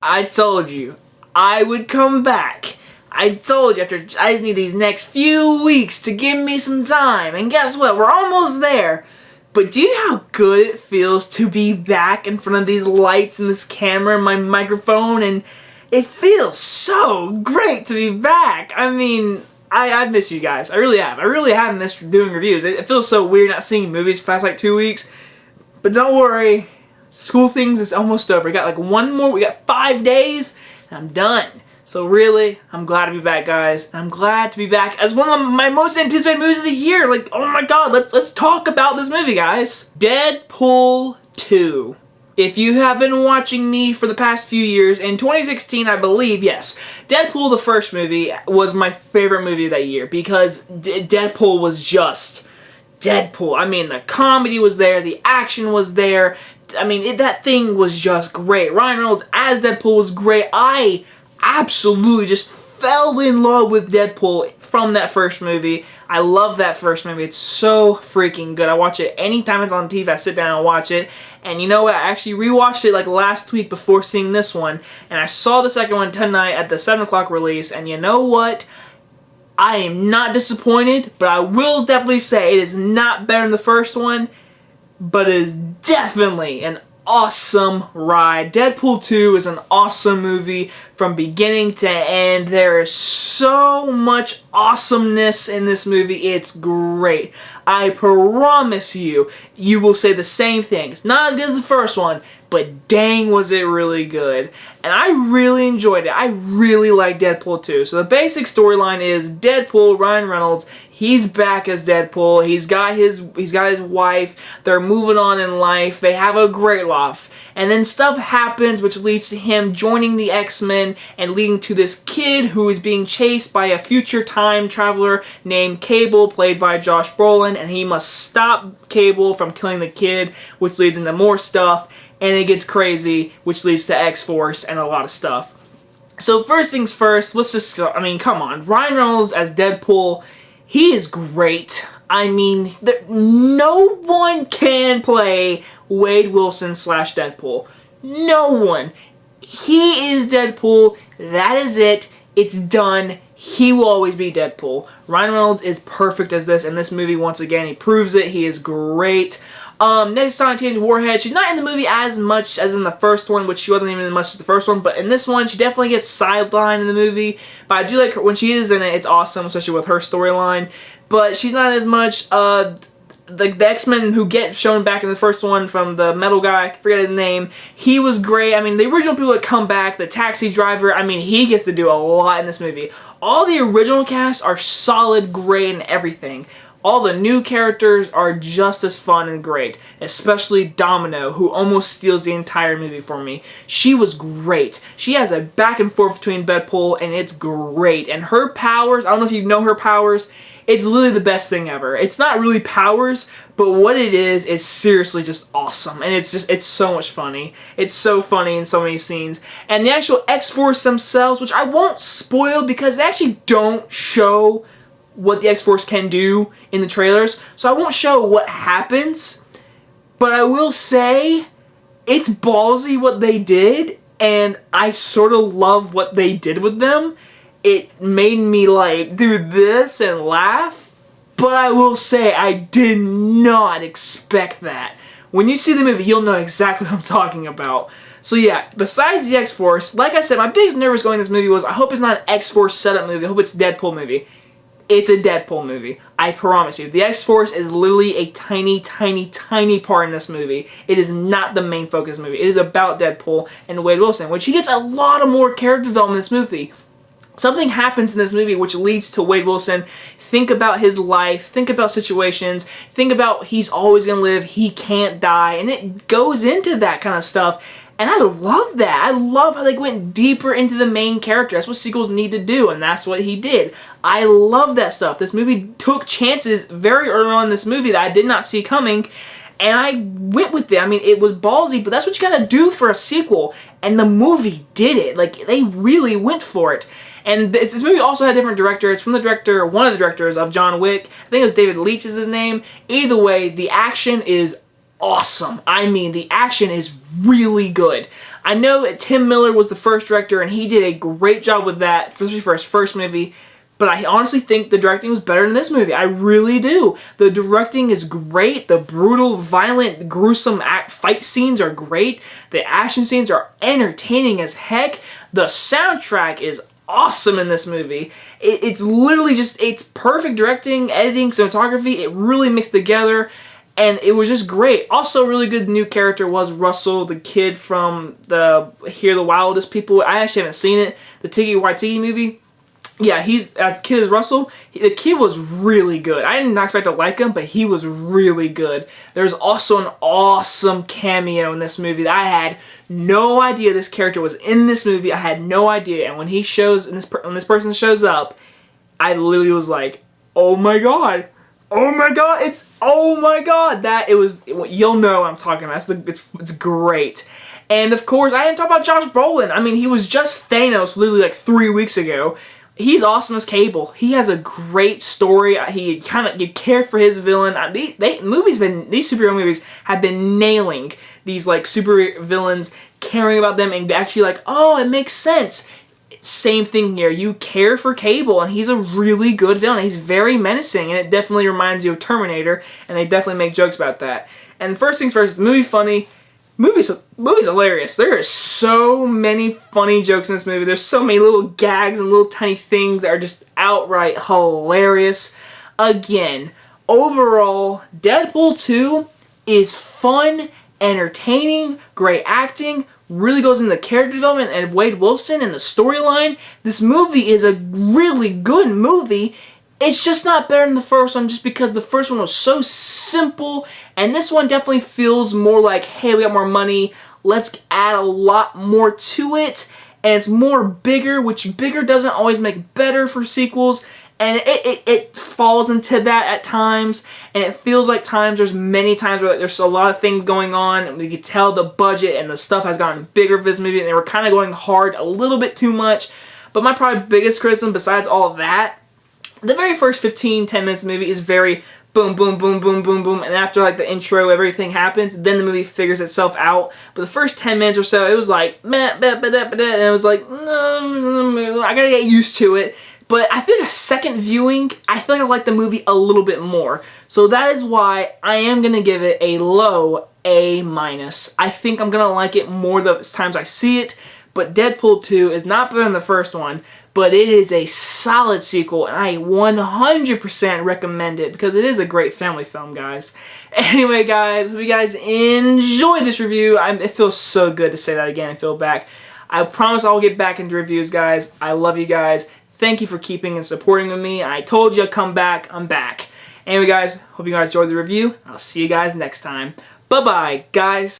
I told you I would come back. I told you I just need these next few weeks to give me some time. And guess what? We're almost there. But do you know how good it feels to be back in front of these lights and this camera and my microphone? And it feels so great to be back. I mean, I miss you guys. I really have. I really have missed doing reviews. It feels so weird not seeing movies for the past like 2 weeks. But don't worry. School things is almost over. We got like one more. We got 5 days. And I'm done. So really, I'm glad to be back, guys. I'm glad to be back as one of my most anticipated movies of the year. Like, oh my god, let's talk about this movie, guys. Deadpool 2. If you have been watching me for the past few years, in 2016, I believe, yes, Deadpool, the first movie, was my favorite movie of that year because Deadpool was just Deadpool. I mean, the comedy was there, the action was there. I mean, that thing was just great. Ryan Reynolds as Deadpool was great. I absolutely just fell in love with Deadpool from that first movie. I love that first movie. It's so freaking good. I watch it anytime it's on TV. I sit down and watch it. And you know what? I actually rewatched it like last week before seeing this one. And I saw the second one tonight at the 7 o'clock release. And you know what? I am not disappointed, but I will definitely say it is not better than the first one, but it is definitely an awesome ride. Deadpool 2 is an awesome movie from beginning to end. There is so much awesomeness in this movie. It's great. I promise you, you will say the same thing. It's not as good as the first one, but dang was it really good. And I really enjoyed it. I really like Deadpool 2. So the basic storyline is Deadpool, Ryan Reynolds, he's back as Deadpool. He's got his wife. They're moving on in life. They have a great life. And then stuff happens which leads to him joining the X-Men and leading to this kid who is being chased by a future time traveler named Cable, played by Josh Brolin, and he must stop Cable from killing the kid, which leads into more stuff. And it gets crazy, which leads to X-Force and a lot of stuff. So first things first, let's just, I mean, come on. Ryan Reynolds as Deadpool, he is great. I mean, no one can play Wade Wilson / Deadpool. No one. He is Deadpool. That is it. It's done. He will always be Deadpool. Ryan Reynolds is perfect as this, and this movie, once again, he proves it. He is great. Next, Sonic Teenage Warhead. She's not in the movie as much as in the first one, which she wasn't even as much as the first one, but in this one, she definitely gets sidelined in the movie. But I do like her when she is in it. It's awesome, especially with her storyline. But she's not as much. The X-Men who get shown back in the first one from the metal guy, I forget his name, he was great. I mean, the original people that come back, the taxi driver, I mean, he gets to do a lot in this movie. All the original cast are solid, great, and everything. All the new characters are just as fun and great, especially Domino, who almost steals the entire movie for me. She was great. She has a back and forth between Deadpool, and it's great. And her powers, I don't know if you know her powers, it's literally the best thing ever. It's not really powers, but what it is seriously just awesome. And it's so much funny. It's so funny in so many scenes. And the actual X-Force themselves, which I won't spoil because they actually don't show what the X-Force can do in the trailers, so I won't show what happens, but I will say it's ballsy what they did, and I sort of love what they did with them. It made me like do this and laugh, but I will say I did not expect that. When you see the movie, you'll know exactly what I'm talking about. So yeah, besides the X-Force, like I said, my biggest nervous going to this movie was I hope it's not an X-Force setup movie, I hope it's a Deadpool movie. It's a Deadpool movie. I promise you. The X-Force is literally a tiny, tiny, tiny part in this movie. It is not the main focus of the movie. It is about Deadpool and Wade Wilson, which he gets a lot of more character development in this movie. Something happens in this movie which leads to Wade Wilson think about his life, think about situations, think about he's always going to live, he can't die, and it goes into that kind of stuff. And I love that. I love how they went deeper into the main character. That's what sequels need to do, and that's what he did. I love that stuff. This movie took chances very early on in this movie that I did not see coming, and I went with it. I mean, it was ballsy, but that's what you gotta do for a sequel, and the movie did it. Like, they really went for it. And this movie also had a different director. It's from the director, one of the directors of John Wick. I think it was David Leitch is his name. Either way, the action is awesome. I mean, the action is really good. I know Tim Miller was the first director, and he did a great job with that, especially for his first movie. But I honestly think the directing was better in this movie. I really do. The directing is great. The brutal, violent, gruesome fight scenes are great. The action scenes are entertaining as heck. The soundtrack is awesome in this movie. It's literally just, it's perfect directing, editing, cinematography. It really mixed together. And it was just great. Also, a really good new character was Russell, the kid from the Here the Wildest People. I actually haven't seen it. The Tiggy Waititi movie. Yeah, he's as kid as Russell. The kid was really good. I didn't expect to like him, but he was really good. There's also an awesome cameo in this movie that I had no idea this character was in this movie. I had no idea, and when he shows, when this person shows up, I literally was like, "Oh my god! Oh my god! Oh my god!" That it was. You'll know what I'm talking about. It's great. And of course, I didn't talk about Josh Brolin. I mean, he was just Thanos literally like 3 weeks ago. He's awesome as Cable. He has a great story. You care for his villain. These superhero movies have been nailing these like super villains, caring about them, and actually like, oh, it makes sense. Same thing here. You care for Cable, and he's a really good villain. He's very menacing, and it definitely reminds you of Terminator, and they definitely make jokes about that. And first things first, is the movie funny? Movie's hilarious. There are so many funny jokes in this movie. There's so many little gags and little tiny things that are just outright hilarious. Again, overall, Deadpool 2 is fun, entertaining, great acting, really goes into the character development and Wade Wilson and the storyline. This movie is a really good movie. It's just not better than the first one just because the first one was so simple, and this one definitely feels more like, hey, we got more money, let's add a lot more to it, and it's more bigger, which bigger doesn't always make better for sequels, and it falls into that at times, and it feels like there's many times where there's a lot of things going on, and we could tell the budget and the stuff has gotten bigger for this movie, and they were kind of going hard a little bit too much. But my probably biggest criticism besides all of that, the very first 15-10 minutes of the movie is very boom, boom, boom, boom, boom, boom, and after like the intro, everything happens, then the movie figures itself out. But the first 10 minutes or so, it was like, meh, bah, bah, bah, bah, bah, and it was like, I gotta get used to it. But I think a second viewing, I feel like I like the movie a little bit more. So that is why I am gonna give it a low A-. I think I'm gonna like it more the times I see it. But Deadpool 2 is not better than the first one, but it is a solid sequel, and I 100% recommend it because it is a great family film, guys. Anyway, guys, hope you guys enjoyed this review. It feels so good to say that again and feel back. I promise I'll get back into reviews, guys. I love you guys. Thank you for keeping and supporting with me. I told you I'd come back. I'm back. Anyway, guys, hope you guys enjoyed the review. I'll see you guys next time. Bye-bye, guys.